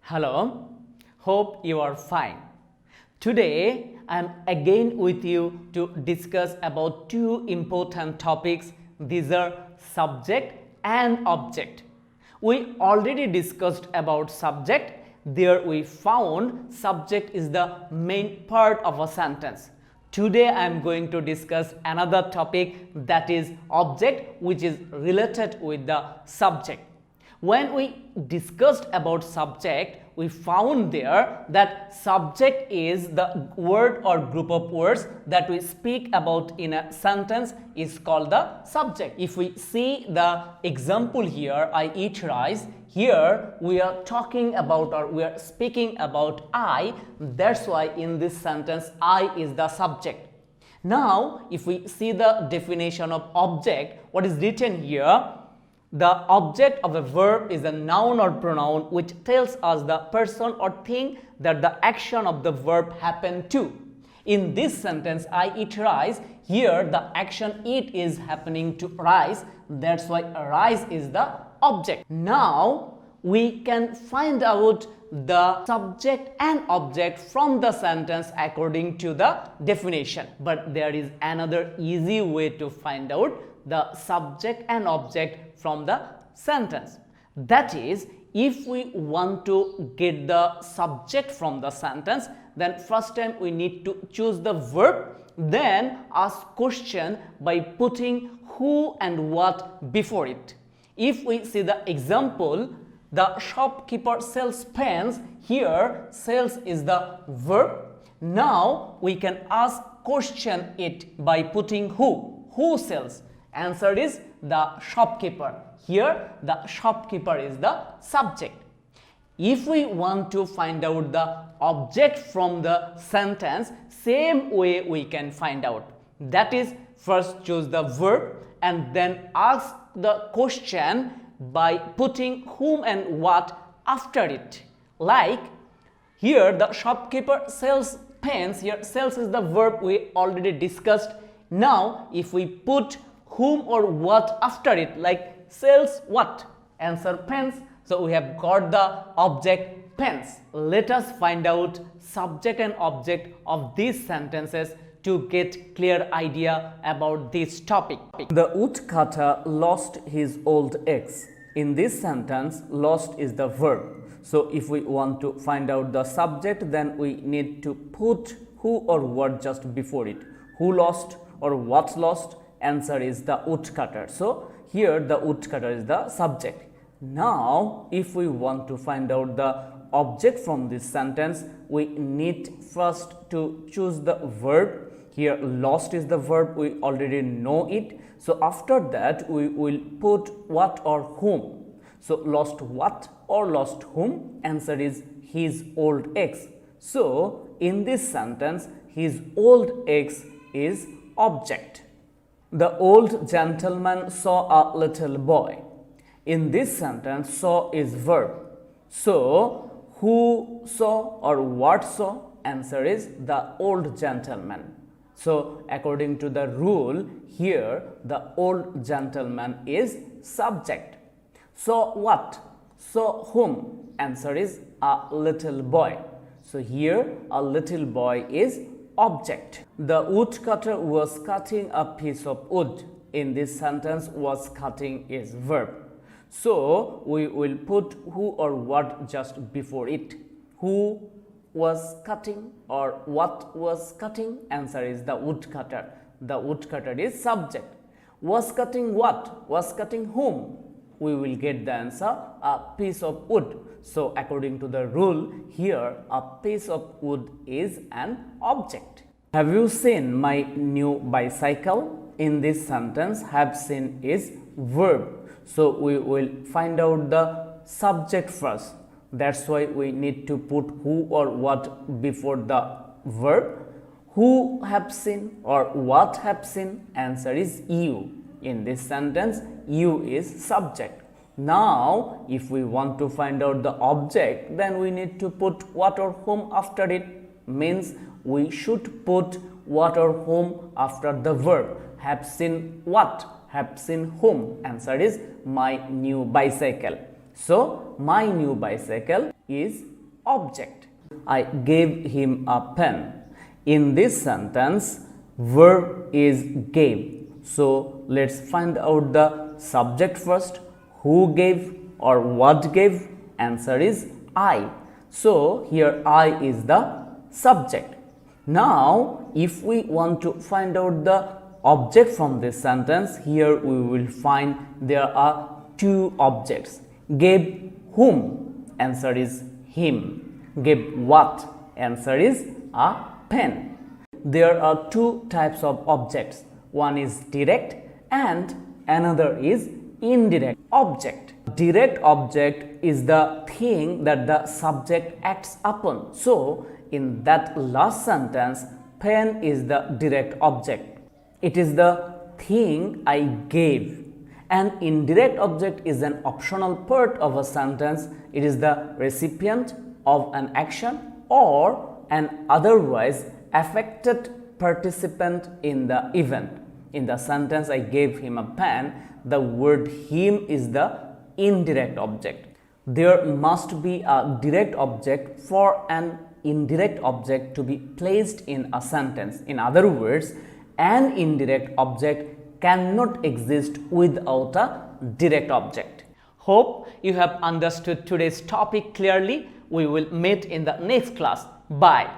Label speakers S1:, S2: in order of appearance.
S1: Hello, hope you are fine. Today I am again with you to discuss about two important topics. These are subject and object. We already discussed about subject. There we found subject is the main part of a sentence. Today I am going to discuss another topic, that is object, which is related with the subject. When we discussed about subject, we found there that subject is the word or group of words that we speak about in a sentence is called the subject. If we see the example here, I eat rice, here we are talking about or we are speaking about I, that's why in this sentence I is the subject. Now if we see the definition of object, what is written here, the object of a verb is a noun or pronoun which tells us the person or thing that the action of the verb happened to. In this sentence, I eat rice, here the action eat is happening to rice, that's why rice is the object. Now we can find out the subject and object from the sentence according to the definition. But there is another easy way to find out the subject and object from the sentence. That is, if we want to get the subject from the sentence, then first time we need to choose the verb, then ask question by putting who and what before it. If we see the example, the shopkeeper sells pens, here sells is the verb. Now we can ask question it by putting who sells. Answer is the shopkeeper. Here the shopkeeper is the subject. If we want to find out the object from the sentence, same way we can find out. That is, first choose the verb and then ask the question by putting whom and what after it. Like here the shopkeeper sells pens, here sells is the verb we already discussed. Now if we put whom or what after it, like sells what? Answer pens. So we have got the object pens. Let us find out subject and object of these sentences to get clear idea about this topic. The woodcutter lost his old axe. In this sentence, lost is the verb. So if we want to find out the subject, then we need to put who or what just before it. Who lost or what lost? Answer is the woodcutter. So here the woodcutter is the subject. Now if we want to find out the object from this sentence, we need first to choose the verb. Here lost is the verb, we already know it. So after that we will put what or whom. So lost what or lost whom? Answer is his old axe. So in this sentence, his old axe is object. The old gentleman saw a little boy. In this sentence, saw is verb. So, who saw or what saw? Answer is the old gentleman. So, according to the rule, here the old gentleman is subject. Saw what? Saw whom? Answer is a little boy. So, here a little boy is object. The woodcutter was cutting a piece of wood. In this sentence, was cutting is verb. So we will put who or what just before it. Who was cutting or what was cutting? Answer is the woodcutter. The woodcutter is subject. Was cutting what? Was cutting whom? We will get the answer, a piece of wood. So according to the rule, here a piece of wood is an object. Have you seen my new bicycle? In this sentence, have seen is verb. So we will find out the subject first. That's why we need to put who or what before the verb. Who have seen or what have seen? Answer is you. In this sentence, you is subject. Now, if we want to find out the object, then we need to put what or whom after it. Means we should put what or whom after the verb. Have seen what? Have seen whom? Answer is my new bicycle. So, my new bicycle is object. I gave him a pen. In this sentence, verb is gave. So let's find out the subject first. Who gave or what gave? Answer is I. So here I is the subject. Now if we want to find out the object from this sentence, here we will find there are two objects. Gave whom? Answer is him. Gave what? Answer is a pen. There are two types of objects. One is direct and another is indirect object. Direct object is the thing that the subject acts upon. So in that last sentence, pen is the direct object. It is the thing I gave. An indirect object is an optional part of a sentence. It is the recipient of an action or an otherwise affected participant in the event. In the sentence I gave him a pen, the word him is the indirect object. There must be a direct object for an indirect object to be placed in a sentence. In other words, an indirect object cannot exist without a direct object. Hope you have understood today's topic clearly. We will meet in the next class. Bye.